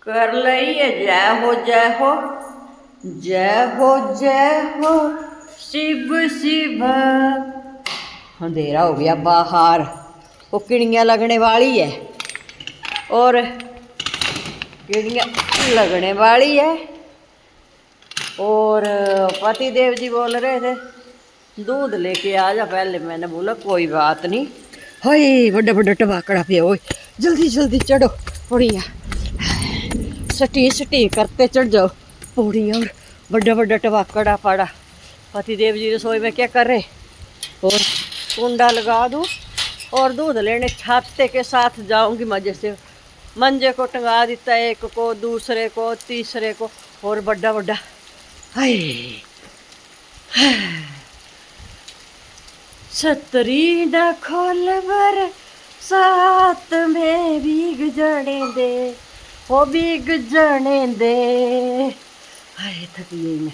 कर लइए जय हो जय हो जय हो जय हो शिव शिव। अंधेरा हो गया बाहर, वो किड़ियाँ लगने वाली है और किड़ियाँ लगने वाली है। और पति देव जी बोल रहे थे दूध लेके आ जा, पहले मैंने बोला कोई बात नहीं। हाय बड़ा बड़ा टबाकड़ा पे, ओए जल्दी जल्दी चढ़ो पौड़ियाँ, सटी सटी करते चढ़ जाओ पौड़ियाँ। और बड़ा बड़ा टबाकड़ा पड़ा। पति देव जी रसोई में क्या कर रहे, और कुंडा लगा दूँ और दूध लेने छाते के साथ जाऊंगी मजे से। मंजे को टंगा देता है, एक को, दूसरे को, तीसरे को, और बड़ा बड़ा। हाय छतरी न खोल बर साथ में भीग जाने दे, वो भीग जाने दे। हाय थक गई मैं।